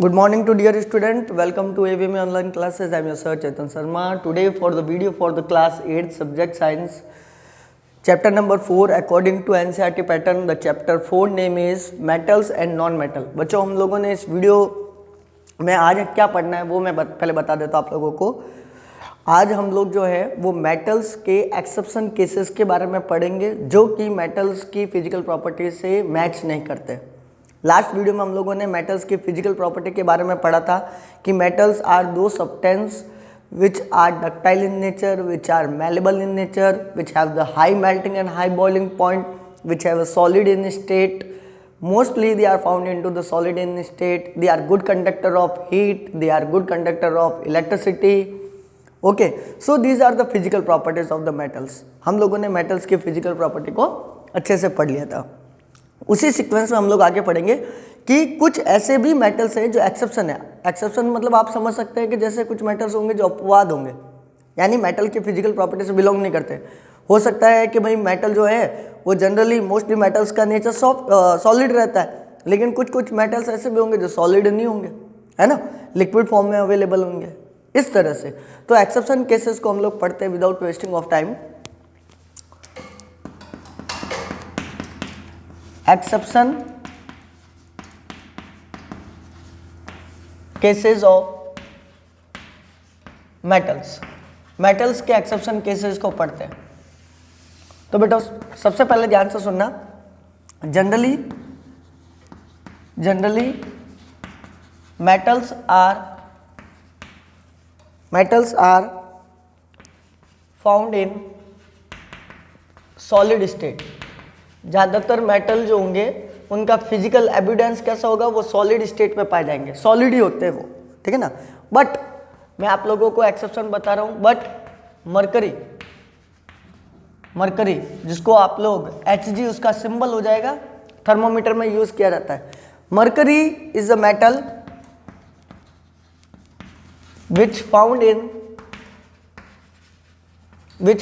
Good morning to dear student. Welcome to AVM online classes. I am your sir Chetan Sharma. Today for the video for the class 8 subject science chapter number 4 according to NCERT pattern. The chapter 4 name is metals and non-metal. बच्चों हम लोगों ने इस video में आज क्या पढ़ना है वो मैं पहले बता देता हूँ आप लोगों को। आज हम लोग जो है वो मेटल्स के एक्सेप्शन केसेस के बारे में पढ़ेंगे जो कि मेटल्स की फिजिकल प्रॉपर्टी से मैच नहीं करते। लास्ट वीडियो में हम लोगों ने मेटल्स की फिजिकल प्रॉपर्टी के बारे में पढ़ा था कि मेटल्स आर दो substance which are ductile in nature, which are malleable in nature, which have the high melting and high boiling point, which have a solid in state. Mostly they are found into the solid in state. They are good conductor of heat. They are good conductor of electricity. Okay, so these are the physical properties of the metals. हम लोगों ने metals की physical property को अच्छे से पढ़ लिया था। उसी सीक्वेंस में हम लोग आगे पढ़ेंगे कि कुछ ऐसे भी मेटल्स हैं जो एक्सेप्शन है। एक्सेप्शन मतलब आप समझ सकते हैं कि जैसे कुछ मेटल्स होंगे जो अपवाद होंगे, यानी मेटल की फिजिकल प्रॉपर्टी से बिलोंग नहीं करते। हो सकता है कि भाई मेटल जो है वो जनरली मोस्टली मेटल्स का नेचर सॉलिड रहता है, लेकिन कुछ कुछ मेटल्स ऐसे भी होंगे जो सॉलिड नहीं होंगे, है ना, लिक्विड फॉर्म में अवेलेबल होंगे। इस तरह से तो एक्सेप्शन केसेस को हम लोग पढ़ते हैं without wasting of time. Exception cases of metals, metals के एक्सेप्शन केसेस को पढ़ते हैं। तो बेटा सबसे पहले ध्यान से सुनना। Generally metals are found in solid state. ज़्यादातर मेटल जो होंगे उनका फिजिकल एविडेंस कैसा होगा, वो सॉलिड स्टेट में पाए जाएंगे, सॉलिड ही होते हैं वो, ठीक है ना। बट मैं आप लोगों को एक्सेप्शन बता रहा हूँ। बट मरकरी जिसको आप लोग Hg उसका सिंबल हो जाएगा, थर्मोमीटर में यूज किया जाता है। Mercury is a metal which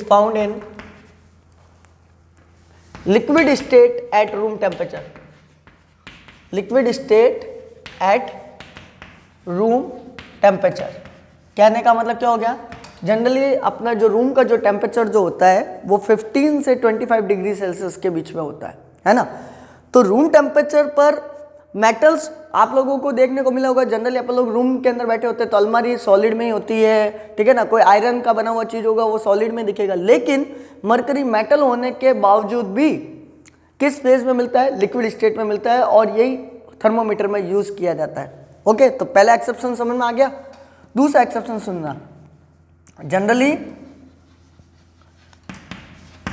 found in liquid state at room temperature. Liquid state at room temperature. कहने का मतलब क्या हो गया, जनरली अपना जो रूम का जो टेम्परेचर जो होता है वो 15 से 25 डिग्री सेल्सियस के बीच में होता है ना। तो रूम टेम्परेचर पर मेटल्स आप लोगों को देखने को मिला होगा। जनरली अपन लोग रूम के अंदर बैठे होते हैं तो अलमारी सॉलिड में ही होती है, ठीक है ना। कोई आयरन का बना हुआ चीज़ होगा वो सॉलिड में दिखेगा, लेकिन मरकरी मेटल होने के बावजूद भी किस फेज में मिलता है, लिक्विड स्टेट में मिलता है, और यही थर्मोमीटर में यूज किया जाता है। ओके, तो पहला एक्सेप्शन समझ में आ गया। दूसरा एक्सेप्शन सुनना। Generally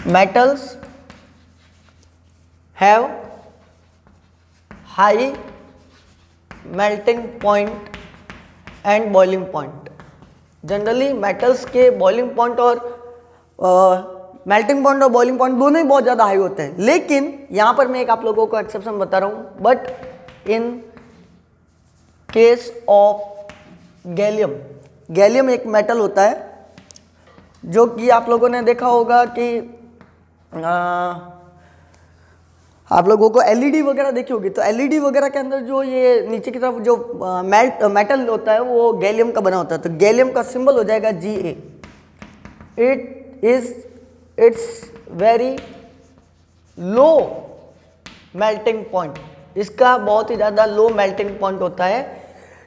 metals have high melting point and boiling point. Generally metals के बॉइलिंग पॉइंट और मेल्टिंग पॉइंट और बॉइलिंग पॉइंट दोनों ही बहुत ज़्यादा हाई होते हैं, लेकिन यहाँ पर मैं एक आप लोगों को एक्सेप्शन बता रहा हूँ। But in case of gallium एक मेटल होता है जो कि आप लोगों ने देखा होगा कि आप लोगों को एलईडी वगैरह देखी होगी, तो एलईडी वगैरह के अंदर जो ये नीचे की तरफ जो मेटल होता है वो गैलियम का बना होता है। तो गैलियम का सिंबल हो जाएगा Ga। It's very low melting point. इसका बहुत ही ज़्यादा लो मेल्टिंग पॉइंट होता है।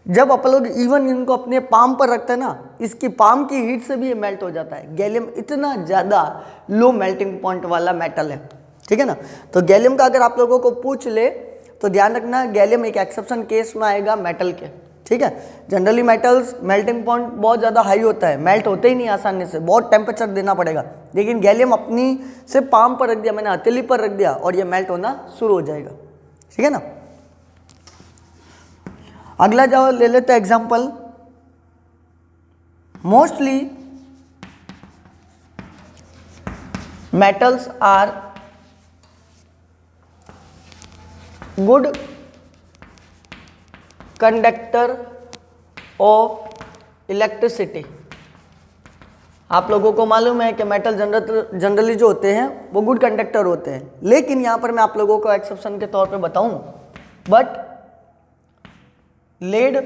जब अपन लोग इवन इनको अपने पाम पर रखते हैं ना, इसकी पाम की हीट से भी ये मेल्ट हो जाता है। गैलियम इतना ज़्यादा लो मेल्टिंग पॉइंट वाला मेटल है, ठीक है ना। तो गैलियम का अगर आप लोगों को पूछ ले तो ध्यान रखना, गैलियम एक एक्सेप्शन केस में आएगा मेटल के, ठीक है। जनरली मेटल्स मेल्टिंग पॉइंट बहुत ज़्यादा हाई होता है, मेल्ट होते ही नहीं आसानी से, बहुत टेम्परेचर देना पड़ेगा। लेकिन गैलियम अपनी से पाम पर रख दिया, मैंने हथेली पर रख दिया और ये मेल्ट होना शुरू हो जाएगा, ठीक है ना। अगला जाओ ले लेते हैं example. Mostly metals are good conductor of electricity. आप लोगों को मालूम है कि मेटल जनरली जो होते हैं वो गुड कंडक्टर होते हैं, लेकिन यहाँ पर मैं आप लोगों को एक्सेप्शन के तौर पे बताऊं, बट लेड,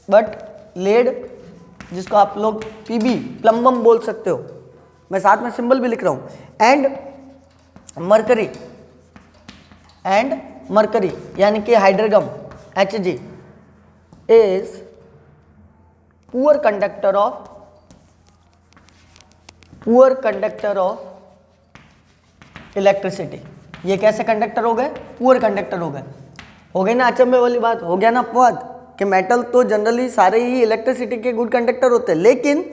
बट लेड जिसको आप लोग पीबी प्लम्बम बोल सकते हो, मैं साथ में सिंबल भी लिख रहा हूं, एंड मरकरी यानी कि हाइड्रोगम Hg is poor conductor of electricity. ये कैसे कंडक्टर हो गए? पुअर कंडक्टर हो गए ना, अचंभे वाली बात हो गया ना अपवाद कि मेटल तो जनरली सारे ही इलेक्ट्रिसिटी के गुड कंडक्टर होते हैं, लेकिन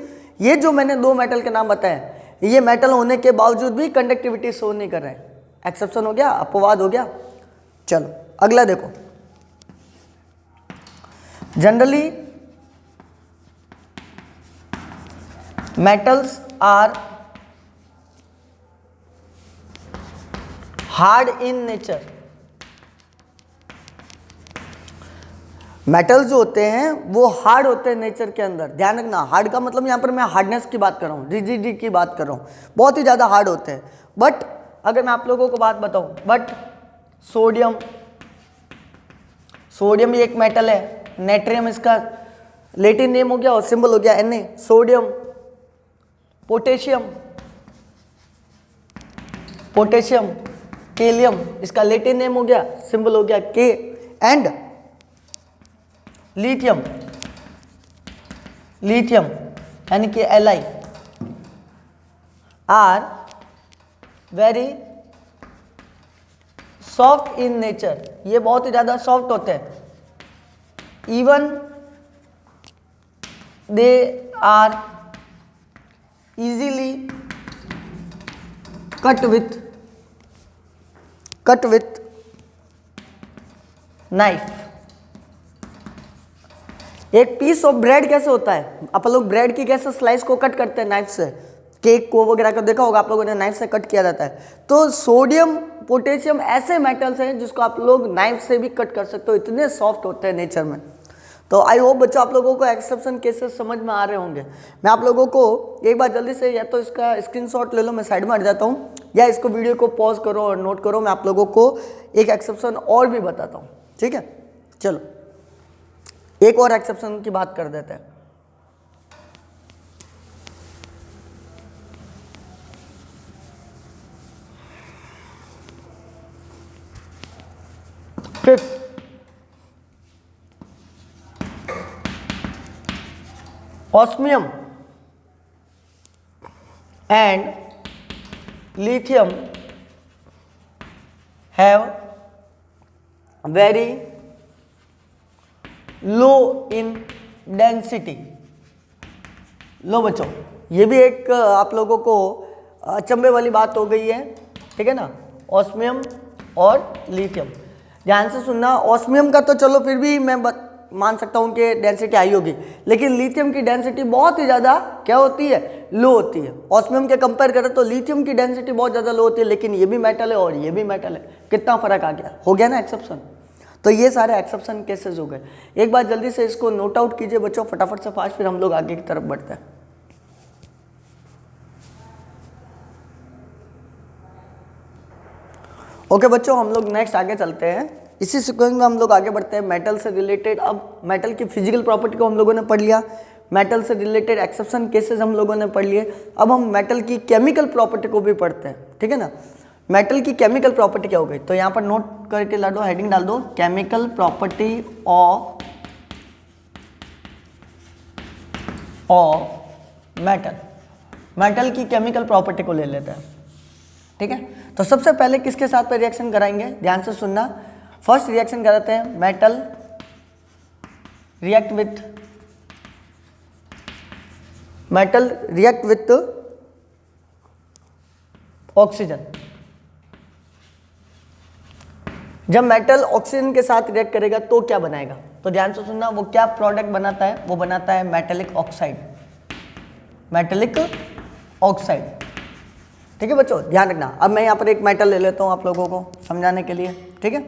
ये जो मैंने दो मेटल के नाम बताए ये मेटल होने के बावजूद भी कंडक्टिविटी शो नहीं कर रहे हैं। एक्सेप्शन हो गया, अपवाद हो गया। चलो अगला देखो, generally metals are hard in nature. Metals जो होते हैं वो हार्ड होते हैं नेचर के अंदर। ध्यान रखना, हार्ड का मतलब यहाँ पर मैं हार्डनेस की बात कर रहा हूँ, रिजिडिटी की बात कर रहा हूँ, बहुत ही ज़्यादा हार्ड होते हैं। बट अगर मैं आप लोगों को बात बताऊँ, बट सोडियम भी एक मेटल है, नेट्रियम इसका लैटिन नेम हो गया और सिंबल हो गया Na, सोडियम, पोटेशियम, कैलियम इसका लैटिन नेम हो गया, सिंबल हो गया K, एंड लिथियम यानी कि Li are very soft in nature. ये बहुत ही ज़्यादा सॉफ्ट होते हैं। Even they are easily cut with knife. एक पीस ऑफ ब्रेड कैसे होता है, आप लोग ब्रेड की कैसे स्लाइस को कट करते हैं नाइफ से, केक को वगैरह को देखा होगा आप लोगों ने, नाइफ से कट किया जाता है। तो सोडियम पोटेशियम ऐसे मेटल्स हैं जिसको आप लोग नाइफ से भी कट कर सकते हो, इतने सॉफ्ट होते हैं नेचर में। तो आई होप बच्चों आप लोगों को एक्सेप्शन केसेस समझ में आ रहे होंगे। मैं आप लोगों को एक बार जल्दी से या तो इसका स्क्रीनशॉट ले लो, मैं साइड में हट जाता हूँ, या इसको वीडियो को पॉज करो और नोट करो, मैं आप लोगों को एक एक्सेप्शन और भी बताता हूँ। ठीक है, चलो एक और एक्सेप्शन की बात कर देते हैं। Fifth, osmium and lithium have very low in density। लो बच्चों, ये भी एक आप लोगों को अचंभे वाली बात हो गई है, ठीक है ना। ऑस्मियम और लिथियम ध्यान से सुनना। ऑस्मियम का तो चलो फिर भी मैं मान सकता हूँ कि डेंसिटी हाई होगी, लेकिन लिथियम की डेंसिटी बहुत ही ज़्यादा क्या होती है, लो होती है। ऑस्मियम के कंपेयर करें तो लिथियम की डेंसिटी बहुत ज़्यादा लो होती है, लेकिन ये भी मेटल है और ये भी मेटल है। कितना फर्क आ गया, हो गया ना एक्सेप्शन। तो ये सारे एक्सेप्शन केसेस हो गए। एक बार जल्दी से इसको नोट आउट कीजिए बच्चों, फटाफट से फास्ट, फिर हम लोग आगे की तरफ बढ़ते हैं। ओके बच्चों, हम लोग नेक्स्ट आगे चलते हैं। इसी सीक्वेंस में हम लोग आगे बढ़ते हैं मेटल से रिलेटेड। अब मेटल की फिजिकल प्रॉपर्टी को हम लोगों ने पढ़ लिया, मेटल से रिलेटेड एक्सेप्शन केसेस हम लोगों ने पढ़ लिए। अब हम मेटल की केमिकल प्रॉपर्टी को भी पढ़ते हैं, ठीक है ना। मेटल की केमिकल प्रॉपर्टी क्या हो गई, तो यहाँ पर नोट करके ला दो, हेडिंग डाल दो, chemical property of metal. Metal की केमिकल प्रॉपर्टी को ले लेते हैं, ठीक है। तो सबसे पहले किसके साथ पे रिएक्शन कराएंगे, ध्यान से सुनना। फर्स्ट रिएक्शन कराते हैं, मेटल रिएक्ट विथ ऑक्सीजन। जब मेटल ऑक्सीजन के साथ रिएक्ट करेगा तो क्या बनाएगा, तो ध्यान से सुनना। वो क्या प्रोडक्ट बनाता है, वो बनाता है मेटेलिक ऑक्साइड। ठीक है बच्चों, ध्यान रखना। अब मैं यहाँ पर एक मेटल ले लेता हूँ आप लोगों को समझाने के लिए, ठीक है।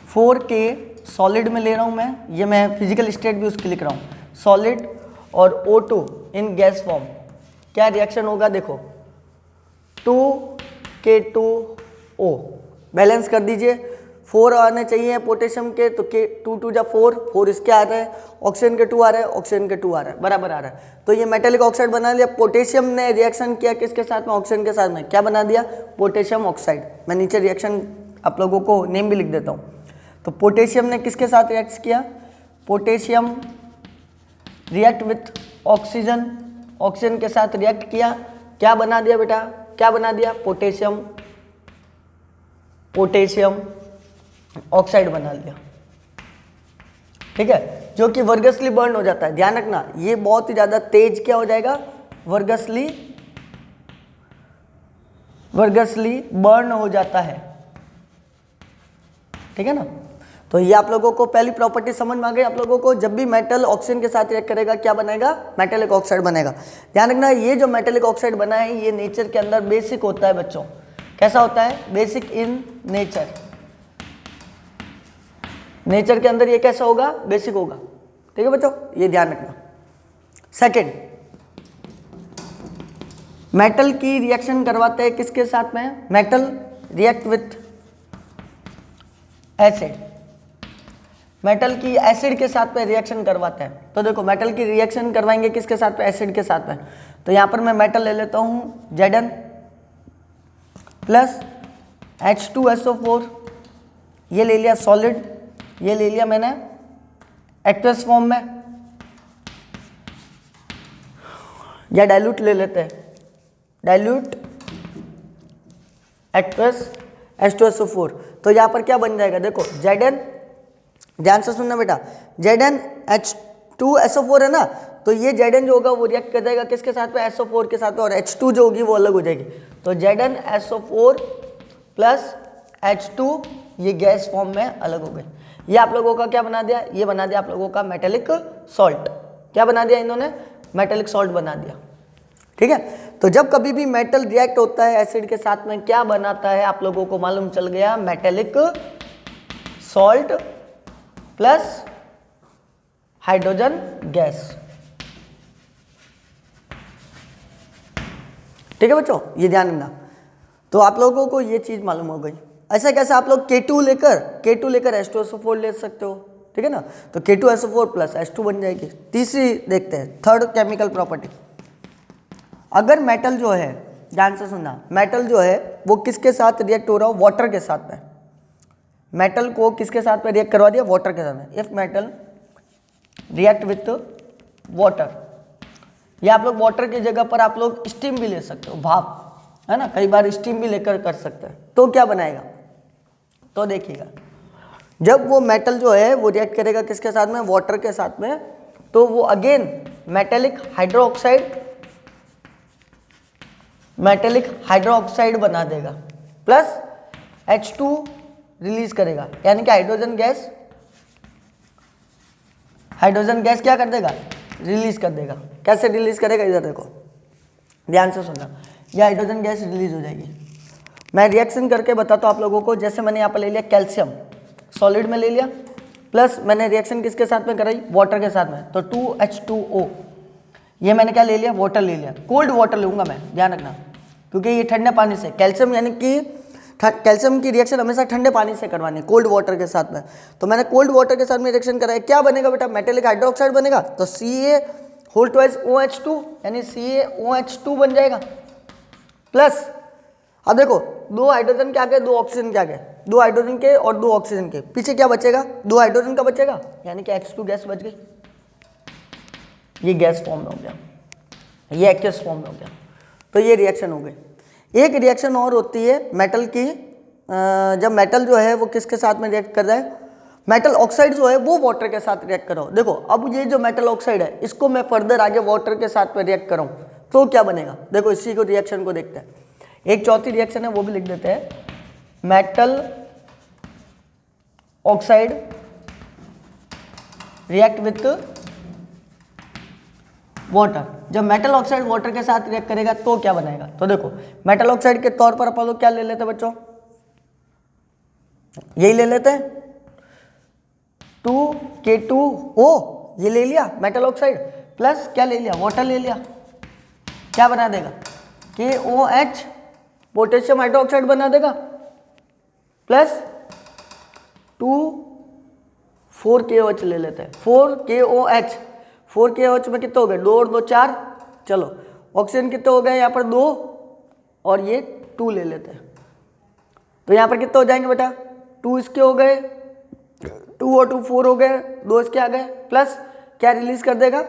4K सॉलिड में ले रहा हूँ मैं, ये मैं फिजिकल स्टेट भी उसकी लिख रहा हूँ, सॉलिड और O2 इन गैस फॉर्म। क्या रिएक्शन होगा देखो, 2K2O बैलेंस कर दीजिए, 4 आने चाहिए पोटेशियम के, तो के 2 2 जा 4, 4 इसके आ रहे हैं, ऑक्सीजन के 2 आ रहे हैं, ऑक्सीजन के 2 आ रहा है, बराबर आ रहा है। तो ये मेटेलिक ऑक्साइड बना लिया। पोटेशियम ने रिएक्शन किया किसके साथ में, ऑक्सीजन के साथ में, क्या बना दिया, पोटेशियम ऑक्साइड। मैं नीचे रिएक्शन आप लोगों को नेम भी लिख देता हूँ। तो पोटेशियम ने किसके साथ रिएक्ट किया, potassium react with oxygen, oxygen के साथ रिएक्ट किया, क्या बना दिया बेटा, क्या बना दिया, पोटेशियम ऑक्साइड बना लिया। ठीक है, जो कि वर्गसली बर्न हो जाता है। ध्यान रखना, ये बहुत ही ज्यादा तेज क्या हो जाएगा, वर्गसली बर्न हो जाता है। ठीक है ना। तो ये आप लोगों को पहली प्रॉपर्टी समझ में आ गई। आप लोगों को जब भी मेटल ऑक्सीजन के साथ रिएक्ट करेगा क्या बनेगा, मेटेलिक ऑक्साइड बनेगा। ध्यान रखना, ये जो मेटेलिक ऑक्साइड बना है ये नेचर के अंदर बेसिक होता है बच्चों। कैसा होता है, बेसिक इन नेचर। नेचर के अंदर ये कैसा होगा, बेसिक होगा। ठीक है बच्चों, ये ध्यान रखना। सेकंड, मेटल की रिएक्शन करवाते हैं किसके साथ में, metal react with acid, metal की एसिड के साथ में रिएक्शन करवाते हैं। तो देखो मेटल की रिएक्शन करवाएंगे किसके साथ में, एसिड के साथ में। तो यहाँ पर मैं मेटल ले लेता हूँ Zn प्लस H2SO4, ये ले लिया सॉलिड, ये ले लिया मैंने एक्वस फॉर्म में, या डाइल्यूट ले लेते हैं, डाइल्यूट एक्वस H2SO4। तो यहाँ पर क्या बन जाएगा, देखो Zn, ध्यान से सुनना बेटा, Zn H2SO4 है ना, तो ये Zn जो होगा वो रिएक्ट कर जाएगा किसके साथ में, SO4 के साथ में, और H2 जो होगी वो अलग हो जाएगी। तो Zn SO4 प्लस H2 ये गैस फॉर्म में अलग हो गई। ये आप लोगों का क्या बना दिया, ये बना दिया आप लोगों का मेटेलिक सॉल्ट। क्या बना दिया इन्होंने, मेटेलिक सॉल्ट बना दिया। ठीक है, तो जब कभी भी मेटल रिएक्ट होता है एसिड के साथ में क्या बनाता है, आप लोगों को मालूम चल गया, metallic salt plus hydrogen gas. ठीक है बच्चों, ये ध्यान रखना। तो आप लोगों को ये चीज मालूम हो गई। ऐसा कैसे आप लोग K2 लेकर H2SO4 ले सकते हो। ठीक है ना, तो K2SO4 प्लस H2 बन जाएगी। तीसरी देखते हैं, थर्ड केमिकल प्रॉपर्टी। अगर मेटल जो है, ध्यान से सुनना, मेटल जो है वो किसके साथ रिएक्ट हो रहा हो, वाटर के साथ में। मेटल को किसके साथ में रिएक्ट करवा दिया, वाटर के साथ में। If metal react with water, या आप लोग वाटर की जगह पर आप लोग स्टीम भी ले सकते हो, भाप, है ना, कई बार स्टीम भी लेकर कर सकते हैं। तो क्या बनाएगा, तो देखिएगा, जब वो मेटल जो है वो रिएक्ट करेगा किसके साथ में, वाटर के साथ में, तो वो अगेन मेटेलिक हाइड्रोक्साइड बना देगा, प्लस H2 रिलीज करेगा, यानी कि हाइड्रोजन गैस क्या कर देगा, रिलीज कर देगा। कैसे रिलीज करेगा, इधर देखो, ध्यान से सुनना, यह हाइड्रोजन गैस रिलीज हो जाएगी। मैं रिएक्शन करके बताता हूँ आप लोगों को। जैसे मैंने यहाँ पर ले लिया कैल्शियम, सॉलिड में ले लिया, प्लस मैंने रिएक्शन किसके साथ में कराई, वाटर के साथ में, तो 2H2O, ये मैंने क्या ले लिया, वाटर ले लिया। कोल्ड वाटर लूँगा मैं, ध्यान रखना, क्योंकि ये ठंडे पानी से, कैल्शियम यानी कि कैल्शियम की रिएक्शन हमेशा ठंडे पानी से करवानी है, कोल्ड वाटर के साथ में। तो मैंने कोल्ड वाटर के साथ में रिएक्शन कराया, क्या बनेगा बेटा, मेटेलिक हाइड्रोक्साइड बनेगा। तो CaOH2 यानी CaOH2 बन जाएगा, प्लस अब देखो 2 हाइड्रोजन के आगे 2 ऑक्सीजन के आगे, 2 हाइड्रोजन के और 2 ऑक्सीजन के पीछे क्या बचेगा, 2 हाइड्रोजन का बचेगा, यानी कि H2 गैस बच गई। ये गैस फॉर्म में हो गया, ये एक्वस फॉर्म में हो गया। तो ये रिएक्शन हो गई। एक रिएक्शन और होती है मेटल की, जब मेटल जो है वो किसके साथ में रिएक्ट कर रहा है, मेटल ऑक्साइड जो है वो वाटर के साथ रिएक्ट करो। देखो अब ये जो मेटल ऑक्साइड है इसको मैं फर्दर आगे वाटर के साथ में रिएक्ट करूँ तो क्या बनेगा, देखो इसी को रिएक्शन को देखते हैं। एक चौथी रिएक्शन है वो भी लिख देते हैं, metal oxide react with water. जब मेटल ऑक्साइड वाटर के साथ रिएक्ट करेगा तो क्या बनाएगा, तो देखो मेटल ऑक्साइड के तौर पर अपन लोग क्या ले लेते हैं बच्चों, यही ले लेते हैं 2K2O, ये ले लिया मेटल ऑक्साइड, प्लस क्या ले लिया, वाटर ले लिया, क्या बना देगा, KOH पोटेशियम हाइड्रोक्साइड बना देगा, प्लस 4 KOH ले लेते हैं, 4 KOH, 4 KOH में कितने हो गए, 2 और 2 4, चलो ऑक्सीजन कितने हो गए यहाँ पर 2 और ये 2 ले लेते हैं, तो यहाँ पर कितने हो जाएंगे बेटा, 2 इसके हो गए, 2 और 2 4 हो गए, 2 इसके आ गए, प्लस क्या रिलीज कर देगा,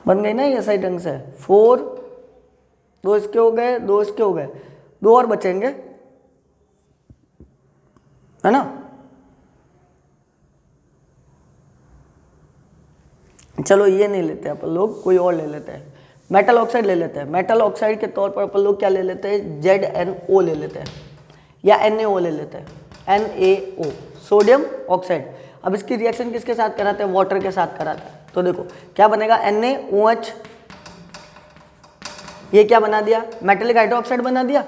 बन गई ना ये सही ढंग से, 4, 2 इसके हो गए, 2 इसके हो गए, 2 और बचेंगे, है ना। चलो ये नहीं लेते अपन लोग, कोई और ले लेते हैं, मेटल ऑक्साइड ले लेते हैं। मेटल ऑक्साइड के तौर पर अपन लोग क्या ले लेते हैं, ZnO ले लेते हैं या NaO ले लेते हैं, NaO, सोडियम ऑक्साइड। अब इसकी रिएक्शन किसके साथ कराते हैं, वाटर के साथ कराते हैं, तो देखो क्या बनेगा, NaOH, ये क्या बना दिया, मेटेलिक हाइड्रोक्साइड बना दिया,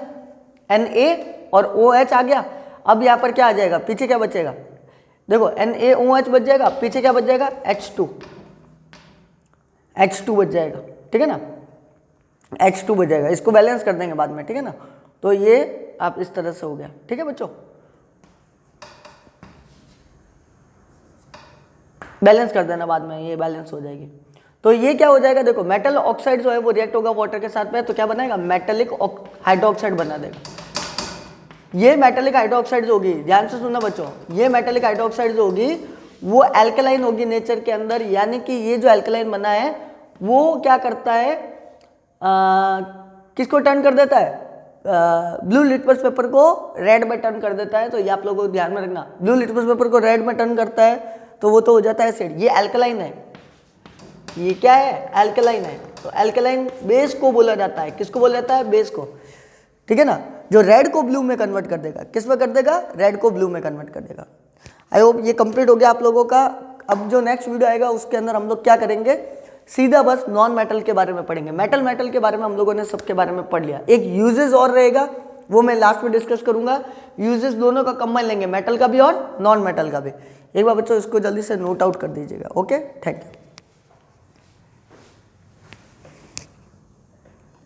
Na और OH आ गया। अब यहाँ पर क्या आ जाएगा, पीछे क्या बचेगा, देखो NaOH बच जाएगा, पीछे क्या बच जाएगा, H2 बच जाएगा, ठीक है ना, H2 बच जाएगा, इसको बैलेंस कर देंगे बाद में, ठीक है ना। तो ये आप इस तरह से हो गया, ठीक है बच्चों, बैलेंस कर देना बाद में, ये बैलेंस हो जाएगी। तो ये क्या हो जाएगा, देखो मेटल ऑक्साइड जो है वो रिएक्ट होगा वाटर के साथ में, तो क्या बनाएगा, मेटेलिक हाइड्रोक्साइड बना देगा। ये मेटेलिक हाइड्रोक्साइड जो होगी, ध्यान से सुनना बच्चों, ये मेटेलिक हाइड्रोक्साइड जो होगी वो एल्कलाइन होगी नेचर के अंदर, यानी कि ये जो एल्कलाइन बना है वो क्या करता है, किसको टर्न कर देता है, ब्लू लिटमस पेपर को रेड में टर्न कर देता है। तो ये आप लोगों को ध्यान में रखना, ब्लू लिटमस पेपर को रेड में टर्न करता है तो वो तो हो जाता है एसिड। ये एल्कलाइन है, ये क्या है, एल्कलाइन है। तो एल्कलाइन बेस को बोला जाता है, किसको बोला जाता है, बेस को, ठीक है ना, जो रेड को ब्लू में कन्वर्ट कर देगा, किस में कर देगा, रेड को ब्लू में कन्वर्ट कर देगा। आई होप ये कंप्लीट हो गया आप लोगों का। अब जो नेक्स्ट वीडियो आएगा उसके अंदर हम लोग क्या करेंगे, सीधा बस नॉन मेटल के बारे में पढ़ेंगे। मेटल के बारे में हम लोगों ने सबके बारे में पढ़ लिया, एक यूजेस और रहेगा वो मैं लास्ट में डिस्कस करूंगा। यूजेस दोनों का कंबाइन लेंगे, मेटल का भी और नॉन मेटल का भी। एक बार बच्चों इसको जल्दी से नोट आउट कर दीजिएगा। Okay, thank you.